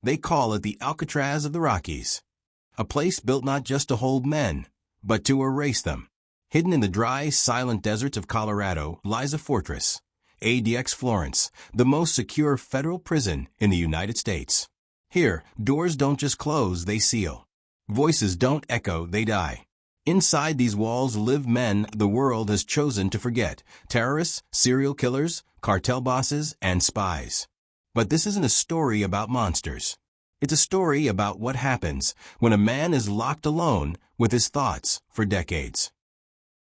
They call it the Alcatraz of the Rockies. A place built not just to hold men, but to erase them. Hidden in the dry, silent deserts of Colorado lies a fortress, ADX Florence, the most secure federal prison in the United States. Here, doors don't just close, they seal. Voices don't echo, they die. Inside these walls live men the world has chosen to forget: terrorists, serial killers, cartel bosses, and spies. But this isn't a story about monsters. It's a story about what happens when a man is locked alone with his thoughts for decades.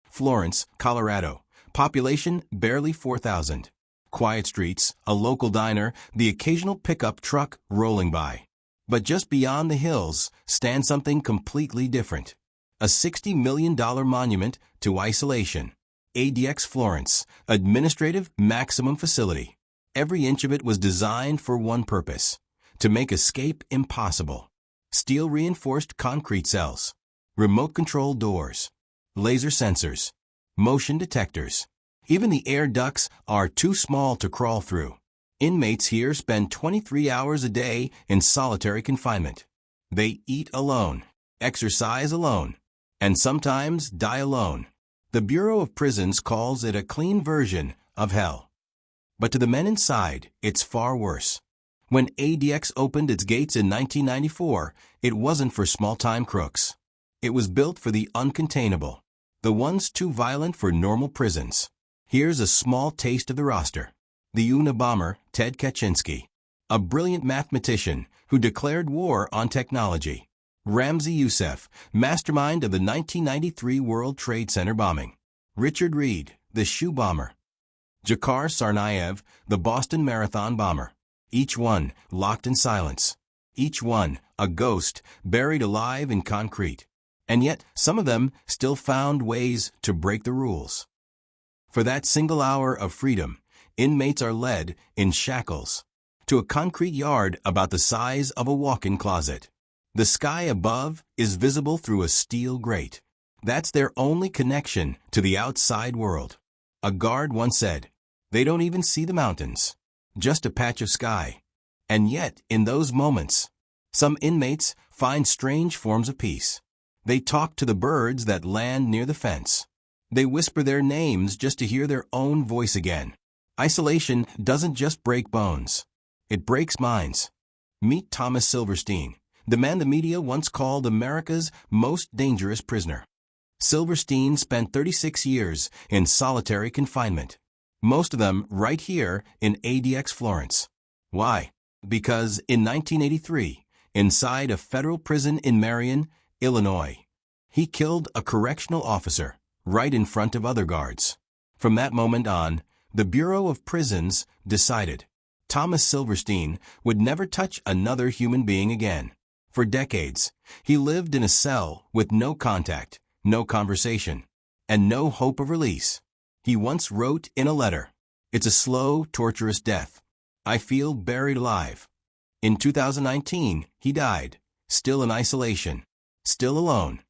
Florence, Colorado. Population barely 4,000. Quiet streets, a local diner, the occasional pickup truck rolling by. But just beyond the hills stands something completely different. A $60 million monument to isolation. ADX Florence, Administrative Maximum Facility. Every inch of it was designed for one purpose: to make escape impossible. Steel-reinforced concrete cells, remote-control doors, laser sensors, motion detectors. Even the air ducts are too small to crawl through. Inmates here spend 23 hours a day in solitary confinement. They eat alone, exercise alone, and sometimes die alone. The Bureau of Prisons calls it a clean version of hell. But to the men inside, it's far worse. When ADX opened its gates in 1994, it wasn't for small-time crooks. It was built for the uncontainable, the ones too violent for normal prisons. Here's a small taste of the roster. The Unabomber, Ted Kaczynski, a brilliant mathematician who declared war on technology. Ramzi Youssef, mastermind of the 1993 World Trade Center bombing. Richard Reed, the shoe bomber. Dzhokhar Tsarnaev, the Boston Marathon bomber. Each one locked in silence. Each one a ghost buried alive in concrete. And yet, some of them still found ways to break the rules. For that single hour of freedom, inmates are led in shackles to a concrete yard about the size of a walk-in closet. The sky above is visible through a steel grate. That's their only connection to the outside world. A guard once said, "They don't even see the mountains, just a patch of sky." And yet, in those moments, some inmates find strange forms of peace. They talk to the birds that land near the fence. They whisper their names just to hear their own voice again. Isolation doesn't just break bones. It breaks minds. Meet Thomas Silverstein, the man the media once called America's most dangerous prisoner. Silverstein spent 36 years in solitary confinement, most of them right here in ADX Florence. Why? Because in 1983, inside a federal prison in Marion, Illinois, he killed a correctional officer right in front of other guards. From that moment on, the Bureau of Prisons decided Thomas Silverstein would never touch another human being again. For decades, he lived in a cell with no contact, no conversation, and no hope of release. He once wrote in a letter, "It's a slow, torturous death. I feel buried alive." In 2019, he died, still in isolation, still alone.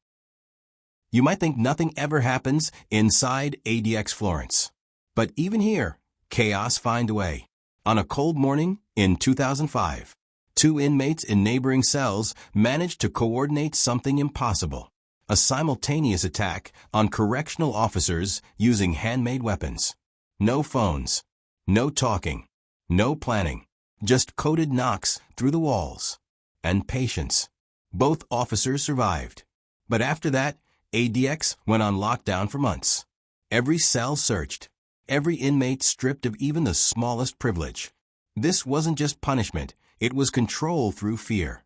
You might think nothing ever happens inside ADX Florence. But even here, chaos finds a way. On a cold morning in 2005, 2 inmates in neighboring cells managed to coordinate something impossible: a simultaneous attack on correctional officers using handmade weapons. No phones, no talking, no planning, just coded knocks through the walls. And patience. Both officers survived. But after that, ADX went on lockdown for months. Every cell searched. Every inmate stripped of even the smallest privilege. This wasn't just punishment, it was control through fear.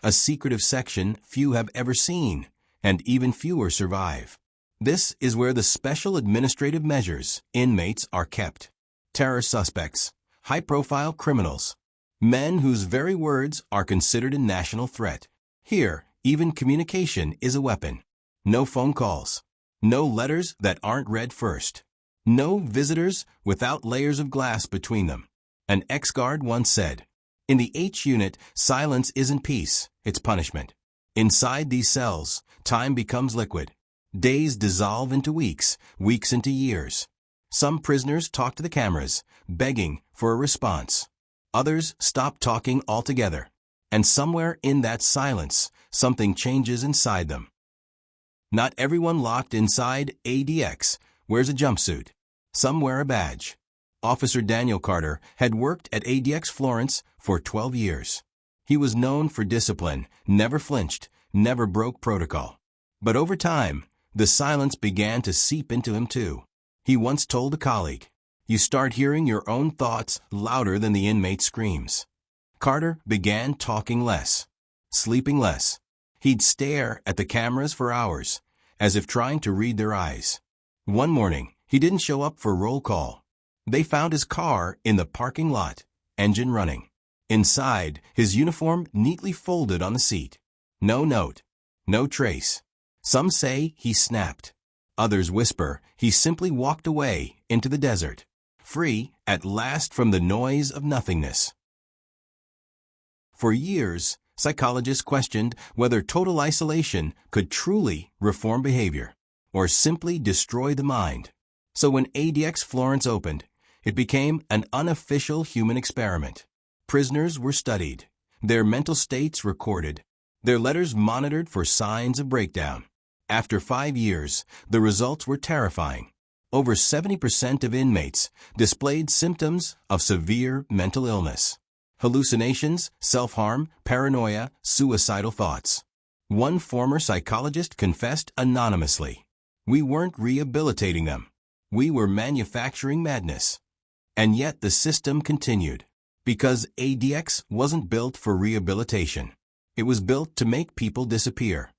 A secretive section few have ever seen, and even fewer survive. This is where the special administrative measures inmates are kept. Terror suspects, high-profile criminals, men whose very words are considered a national threat. Here, even communication is a weapon. No phone calls. No letters that aren't read first. No visitors without layers of glass between them. An ex-guard once said, "In the H unit, silence isn't peace, it's punishment." Inside these cells, time becomes liquid. Days dissolve into weeks, weeks into years. Some prisoners talk to the cameras, begging for a response. Others stop talking altogether. And somewhere in that silence, something changes inside them. Not everyone locked inside ADX wears a jumpsuit. Some wear a badge. Officer Daniel Carter had worked at ADX Florence for 12 years. He was known for discipline, never flinched, never broke protocol. But over time, the silence began to seep into him too. He once told a colleague, "You start hearing your own thoughts louder than the inmate screams." Carter began talking less, sleeping less. He'd stare at the cameras for hours, as if trying to read their eyes. One morning, he didn't show up for roll call. They found his car in the parking lot, engine running. Inside, his uniform neatly folded on the seat. No note, no trace. Some say he snapped. Others whisper he simply walked away into the desert, free at last from the noise of nothingness. For years, psychologists questioned whether total isolation could truly reform behavior or simply destroy the mind. So when ADX Florence opened, it became an unofficial human experiment. Prisoners were studied, their mental states recorded, their letters monitored for signs of breakdown. After 5 years, the results were terrifying. Over 70% of inmates displayed symptoms of severe mental illness. Hallucinations, self-harm, paranoia, suicidal thoughts. One former psychologist confessed anonymously, "We weren't rehabilitating them. We were manufacturing madness." And yet the system continued, because ADX wasn't built for rehabilitation. It was built to make people disappear.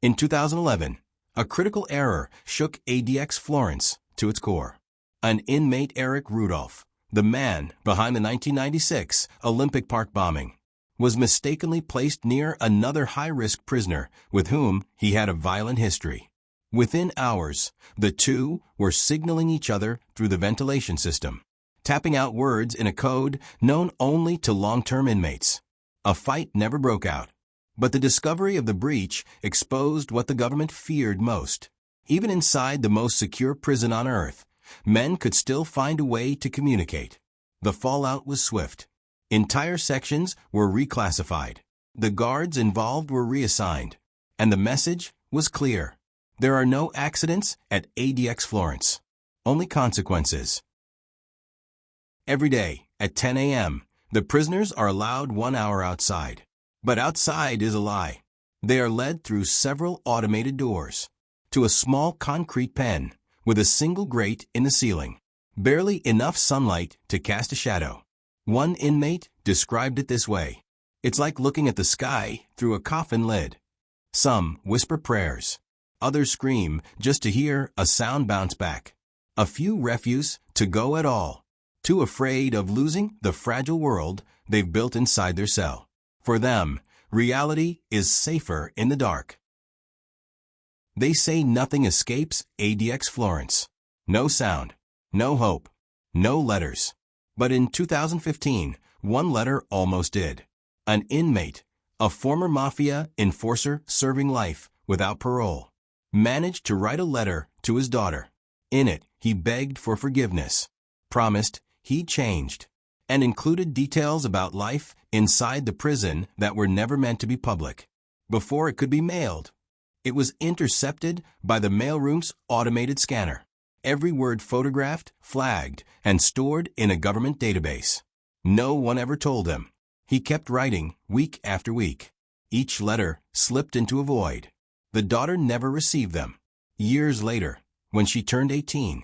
In 2011, a critical error shook ADX Florence to its core. An inmate, Eric Rudolph, the man behind the 1996 Olympic Park bombing, was mistakenly placed near another high-risk prisoner with whom he had a violent history. Within hours, the two were signaling each other through the ventilation system, tapping out words in a code known only to long-term inmates. A fight never broke out, but the discovery of the breach exposed what the government feared most. Even inside the most secure prison on earth, men could still find a way to communicate. The fallout was swift. Entire sections were reclassified. The guards involved were reassigned. And the message was clear. There are no accidents at ADX Florence. Only consequences. Every day, at 10 a.m., the prisoners are allowed 1 hour outside. But outside is a lie. They are led through several automated doors to a small concrete pen with a single grate in the ceiling. Barely enough sunlight to cast a shadow. One inmate described it this way. "It's like looking at the sky through a coffin lid." Some whisper prayers. Others scream just to hear a sound bounce back. A few refuse to go at all, too afraid of losing the fragile world they've built inside their cell. For them, reality is safer in the dark. They say nothing escapes ADX Florence. No sound, no hope, no letters. But in 2015, one letter almost did. An inmate, a former mafia enforcer serving life without parole, managed to write a letter to his daughter. In it, he begged for forgiveness, promised he'd changed, and included details about life inside the prison that were never meant to be public. Before it could be mailed, it was intercepted by the mailroom's automated scanner. Every word photographed, flagged, and stored in a government database. No one ever told him. He kept writing week after week. Each letter slipped into a void. The daughter never received them. Years later, when she turned 18,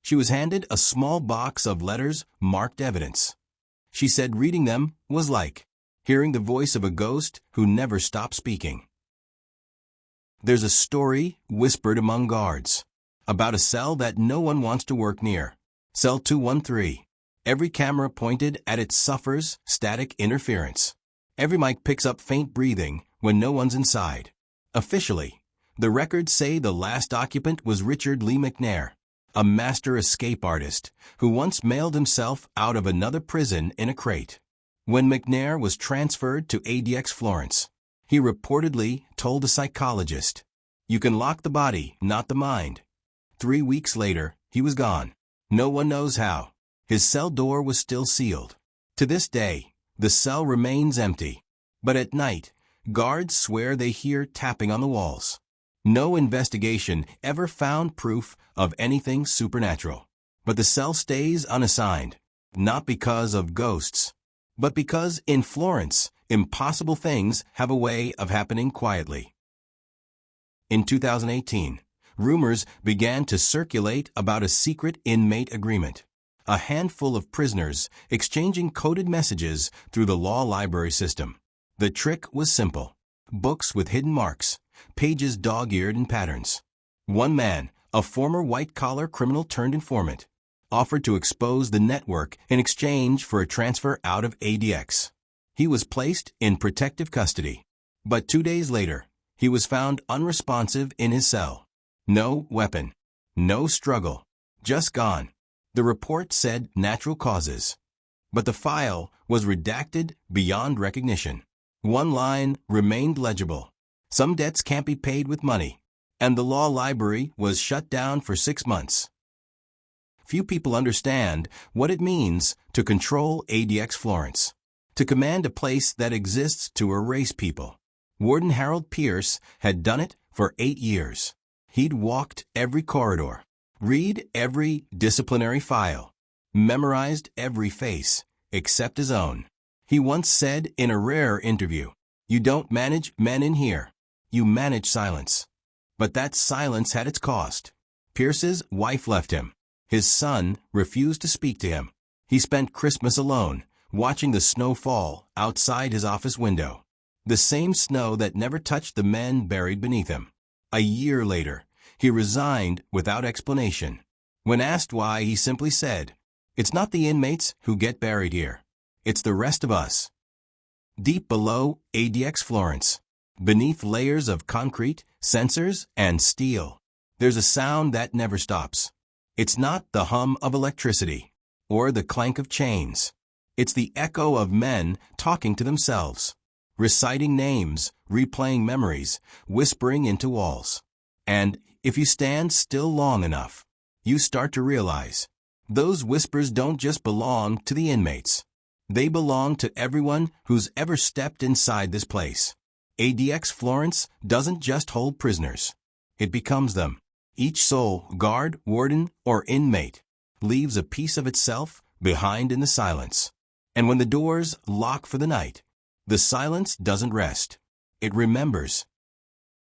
she was handed a small box of letters marked evidence. She said reading them was like hearing the voice of a ghost who never stopped speaking. There's a story whispered among guards about a cell that no one wants to work near. Cell 213. Every camera pointed at it suffers static interference. Every mic picks up faint breathing when no one's inside. Officially, the records say the last occupant was Richard Lee McNair, a master escape artist who once mailed himself out of another prison in a crate. When McNair was transferred to ADX Florence, he reportedly told a psychologist, "You can lock the body, not the mind." 3 weeks later, he was gone. No one knows how. His cell door was still sealed. To this day, the cell remains empty. But at night, guards swear they hear tapping on the walls. No investigation ever found proof of anything supernatural. But the cell stays unassigned, not because of ghosts, but because in Florence, impossible things have a way of happening quietly. In 2018, rumors began to circulate about a secret inmate agreement. A handful of prisoners exchanging coded messages through the law library system. The trick was simple. Books with hidden marks, pages dog-eared in patterns. One man, a former white-collar criminal turned informant, offered to expose the network in exchange for a transfer out of ADX. He was placed in protective custody. But 2 days later, he was found unresponsive in his cell. No weapon, no struggle, just gone. The report said natural causes. But the file was redacted beyond recognition. One line remained legible. Some debts can't be paid with money. And the law library was shut down for 6 months. Few people understand what it means to control ADX Florence, to command a place that exists to erase people. Warden Harold Pierce had done it for 8 years. He'd walked every corridor, read every disciplinary file, memorized every face except his own. He once said in a rare interview, "You don't manage men in here. You manage silence." But that silence had its cost. Pierce's wife left him. His son refused to speak to him. He spent Christmas alone, watching the snow fall outside his office window. The same snow that never touched the men buried beneath him. A year later, he resigned without explanation. When asked why, he simply said, "It's not the inmates who get buried here. It's the rest of us." Deep below ADX Florence, beneath layers of concrete, sensors, and steel, there's a sound that never stops. It's not the hum of electricity or the clank of chains. It's the echo of men talking to themselves, reciting names, replaying memories, whispering into walls. And if you stand still long enough, you start to realize those whispers don't just belong to the inmates. They belong to everyone who's ever stepped inside this place. ADX Florence doesn't just hold prisoners. It becomes them. Each soul, guard, warden, or inmate, leaves a piece of itself behind in the silence. And when the doors lock for the night, the silence doesn't rest. It remembers.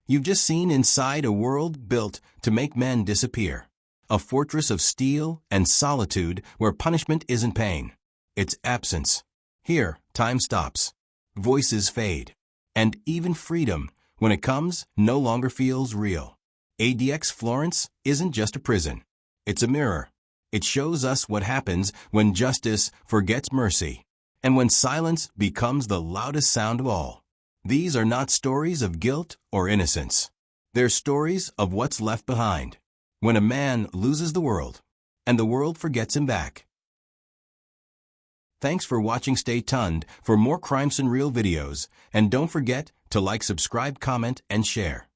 You've just seen inside a world built to make men disappear. A fortress of steel and solitude where punishment isn't pain. It's absence. Here, time stops. Voices fade. And even freedom, when it comes, no longer feels real. ADX Florence isn't just a prison. It's a mirror. It shows us what happens when justice forgets mercy, and when silence becomes the loudest sound of all. These are not stories of guilt or innocence. They're stories of what's left behind, when a man loses the world, and the world forgets him back. Thanks for watching. Stay tuned for more Crime Scene Real videos, and don't forget to like, subscribe, comment, and share.